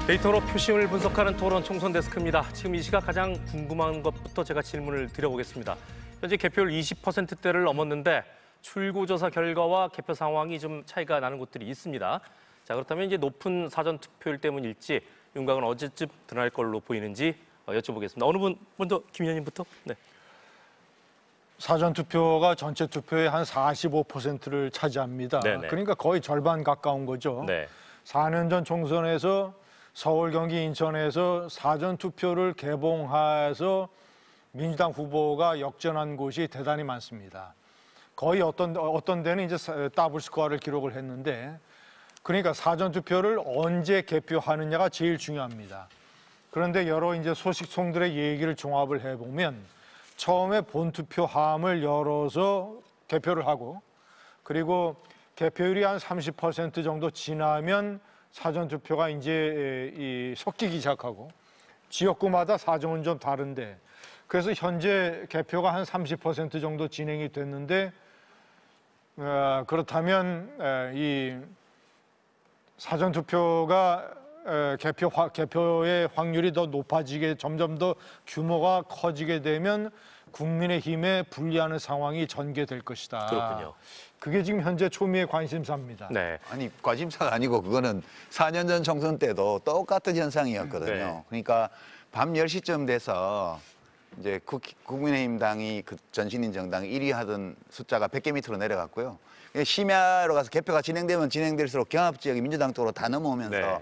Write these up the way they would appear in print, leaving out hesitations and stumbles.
데이터로 표심을 분석하는 토론 총선 데스크입니다. 지금 이 시각 가장 궁금한 것부터 제가 질문을 드려보겠습니다. 현재 개표율 20%대를 넘었는데 출구조사 결과와 개표 상황이 좀 차이가 나는 곳들이 있습니다. 자, 그렇다면 이제 높은 사전 투표율 때문일지 윤곽은 언제쯤 드러날 걸로 보이는지 여쭤보겠습니다. 어느 분 먼저 김 의원님부터? 네. 사전 투표가 전체 투표의 한 45%를 차지합니다. 네네. 그러니까 거의 절반 가까운 거죠. 네. 4년 전 총선에서 서울, 경기, 인천에서 사전 투표를 개봉해서 민주당 후보가 역전한 곳이 대단히 많습니다. 거의 어떤 데는 이제 더블 스코어를 기록을 했는데, 그러니까 사전 투표를 언제 개표하느냐가 제일 중요합니다. 그런데 여러 이제 소식통들의 얘기를 종합을 해보면 처음에 본투표함을 열어서 개표를 하고, 그리고 개표율이 한 30% 정도 지나면 사전투표가 이제 섞이기 시작하고, 지역구마다 사정은 좀 다른데, 그래서 현재 개표가 한 30% 정도 진행이 됐는데, 그렇다면 이 사전투표가 개표의 확률이 더 높아지게, 점점 더 규모가 커지게 되면 국민의힘에 불리하는 상황이 전개될 것이다. 그렇군요. 그게 지금 현재 초미의 관심사입니다. 네. 아니, 관심사가 아니고 그거는 4년 전 총선 때도 똑같은 현상이었거든요. 네. 그러니까 밤 10시쯤 돼서 이제 국민의힘 당이 그 전신인 정당이 1위 하던 숫자가 100개 밑으로 내려갔고요. 심야로 가서 개표가 진행되면 진행될수록 경합 지역이 민주당 쪽으로 다 넘어오면서 네.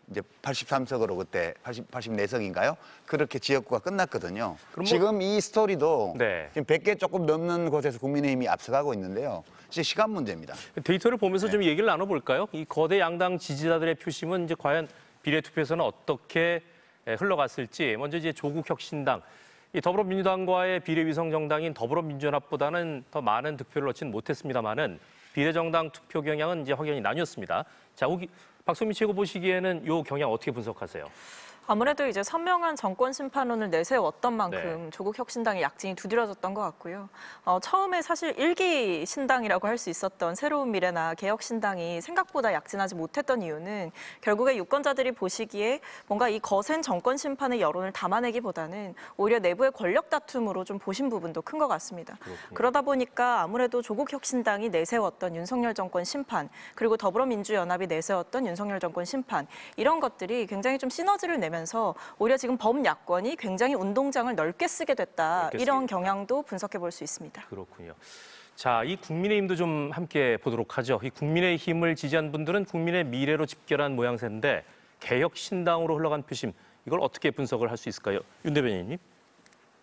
이제 83석으로 그때 84석인가요? 그렇게 지역구가 끝났거든요. 뭐... 지금 이 스토리도 네. 지금 100개 조금 넘는 곳에서 국민의힘이 앞서가고 있는데요. 진짜 시간 문제입니다. 데이터를 보면서 좀 얘기를 나눠볼까요? 이 거대 양당 지지자들의 표심은 이제 과연 비례투표에서는 어떻게 흘러갔을지. 먼저 이제 조국혁신당, 이 더불어민주당과의 비례위성 정당인 더불어민주연합보다는 더 많은 득표를 얻지는 못했습니다만은 비례정당 투표 경향은 이제 확연히 나뉘었습니다. 자, 박소민 최고 보시기에는 이 경향 어떻게 분석하세요? 아무래도 이제 선명한 정권 심판론을 내세웠던 만큼 네. 조국 혁신당의 약진이 두드러졌던 것 같고요. 처음에 사실 일기 신당이라고 할 수 있었던 새로운 미래나 개혁신당이 생각보다 약진하지 못했던 이유는 결국에 유권자들이 보시기에 뭔가 이 거센 정권 심판의 여론을 담아내기보다는 오히려 내부의 권력 다툼으로 좀 보신 부분도 큰 것 같습니다. 그렇군요. 그러다 보니까 아무래도 조국 혁신당이 내세웠던 윤석열 정권 심판, 그리고 더불어민주연합이 내세웠던 윤석열 정권 심판, 이런 것들이 굉장히 좀 시너지를 내면서 오히려 지금 범야권이 굉장히 운동장을 넓게 쓰게 됐다. 이런 경향도 분석해 볼 수 있습니다. 그렇군요. 자, 이 국민의힘도 좀 함께 보도록 하죠. 이 국민의힘을 지지한 분들은 국민의 미래로 집결한 모양새인데 개혁신당으로 흘러간 표심, 이걸 어떻게 분석을 할 수 있을까요? 윤 대변인님.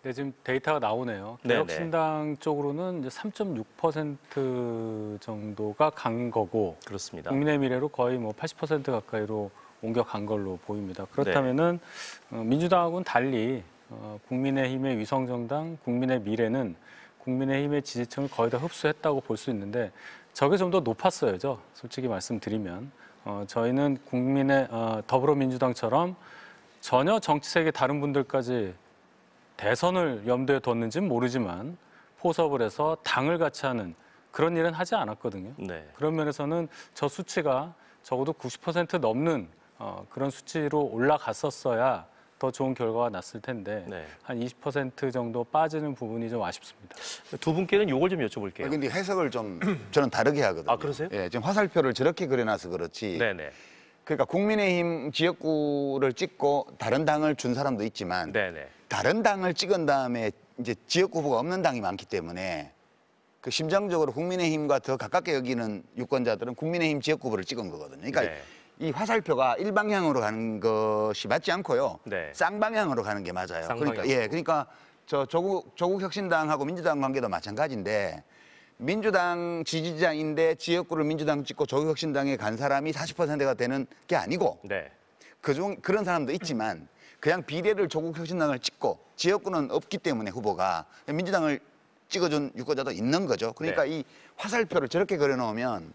네, 지금 데이터가 나오네요. 개혁신당 쪽으로는 이제 3.6% 정도가 간 거고, 그렇습니다. 국민의 미래로 거의 뭐 80% 가까이로 옮겨간 걸로 보입니다. 그렇다면은 민주당하고는 달리 국민의힘의 위성정당, 국민의 미래는 국민의힘의 지지층을 거의 다 흡수했다고 볼 수 있는데 저게 좀 더 높았어야죠. 솔직히 말씀드리면 저희는 더불어민주당처럼 전혀 정치색이 다른 분들까지 대선을 염두에 뒀는지는 모르지만 포섭을 해서 당을 같이 하는 그런 일은 하지 않았거든요. 네. 그런 면에서는 저 수치가 적어도 90% 넘는 그런 수치로 올라갔었어야 더 좋은 결과가 났을 텐데 네. 한 20% 정도 빠지는 부분이 좀 아쉽습니다. 두 분께는 이걸 좀 여쭤볼게요. 근데 해석을 좀 저는 다르게 하거든요. 아, 그러세요? 예, 지금 화살표를 저렇게 그려놔서 그렇지. 네네. 그러니까 국민의힘 지역구를 찍고 다른 당을 준 사람도 있지만 네네. 다른 당을 찍은 다음에 이제 지역구 후보가 없는 당이 많기 때문에 그 심정적으로 국민의힘과 더 가깝게 여기는 유권자들은 국민의힘 지역구 후보를 찍은 거거든요. 그러니까 네. 이 화살표가 일방향으로 가는 것이 맞지 않고요. 네. 쌍방향으로 가는 게 맞아요. 그러니까 저 조국 혁신당하고 민주당 관계도 마찬가지인데 민주당 지지자인데 지역구를 민주당 찍고 조국 혁신당에 간 사람이 40%가 되는 게 아니고 네. 그런 사람도 있지만 그냥 비례를 조국 혁신당을 찍고 지역구는 없기 때문에 후보가 민주당을 찍어준 유권자도 있는 거죠. 그러니까 이 화살표를 저렇게 그려놓으면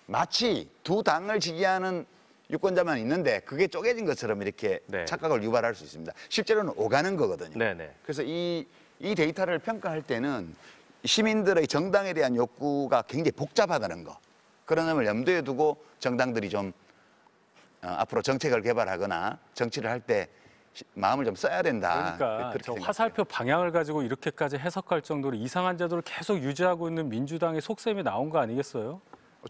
마치 두 당을 지지하는 유권자만 있는데 그게 쪼개진 것처럼 이렇게 착각을 유발할 수 있습니다. 실제로는 오가는 거거든요. 네네. 그래서 이 데이터를 평가할 때는 시민들의 정당에 대한 욕구가 굉장히 복잡하다는 거. 그런 점을 염두에 두고 정당들이 좀 앞으로 정책을 개발하거나 정치를 할 때 마음을 좀 써야 된다. 그러니까 그렇게 저 생각해요. 화살표 방향을 가지고 이렇게까지 해석할 정도로 이상한 제도를 계속 유지하고 있는 민주당의 속셈이 나온 거 아니겠어요?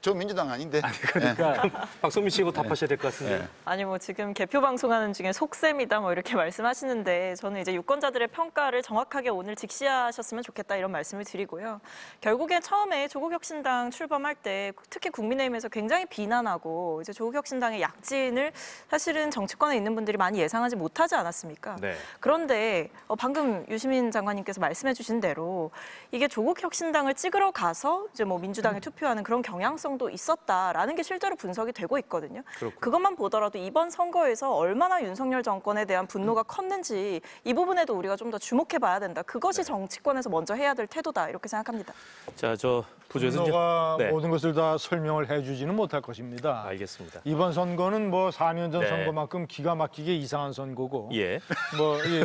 저 민주당 아닌데. 그러니까 박성민 씨 이거 답하셔야 될 것 같은데. 아니 뭐 지금 개표 방송하는 중에 속셈이다 뭐 이렇게 말씀하시는데 저는 이제 유권자들의 평가를 정확하게 오늘 직시하셨으면 좋겠다 이런 말씀을 드리고요. 결국에 처음에 조국혁신당 출범할 때 특히 국민의힘에서 굉장히 비난하고 이제 조국혁신당의 약진을 사실은 정치권에 있는 분들이 많이 예상하지 못하지 않았습니까? 네. 그런데 방금 유시민 장관님께서 말씀해주신 대로 이게 조국혁신당을 찍으러 가서 이제 뭐 민주당에 투표하는 그런 경향성도 있었다라는 게 실제로 분석이 되고 있거든요. 그렇군요. 그것만 보더라도 이번 선거에서 얼마나 윤석열 정권에 대한 분노가 컸는지 이 부분에도 우리가 좀 더 주목해봐야 된다. 그것이 정치권에서 먼저 해야 될 태도다 이렇게 생각합니다. 자, 저 부조에서 이제 분노가 네. 모든 것을 다 설명을 해주지는 못할 것입니다. 알겠습니다. 이번 선거는 뭐 4년 전 네. 선거만큼 기가 막히게 이상한 선거고 예. 뭐 이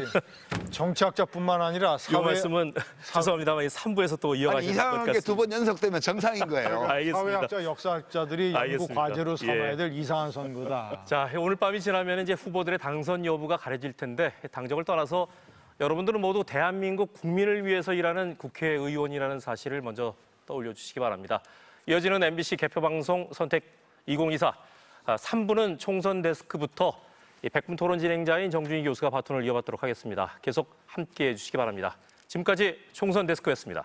정치학자뿐만 아니라 이 사회 말씀은 죄송합니다만 3부에서 또 아니, 이어가실 것 이상한 게 같습니다. 2번 연속되면 정상인 거예요. 알겠습니다. 사회학자, 역사학자들이 연구 알겠습니다. 과제로 삼아야 예. 될 이상한 선거다. 자, 오늘 밤이 지나면 이제 후보들의 당선 여부가 가려질 텐데 당적을 떠나서 여러분들은 모두 대한민국 국민을 위해서 일하는 국회의원이라는 사실을 먼저 떠올려 주시기 바랍니다. 이어지는 MBC 개표 방송 선택 2024 3부는 총선 데스크부터 백분 토론 진행자인 정준희 교수가 바톤을 이어받도록 하겠습니다. 계속 함께해 주시기 바랍니다. 지금까지 총선 데스크였습니다.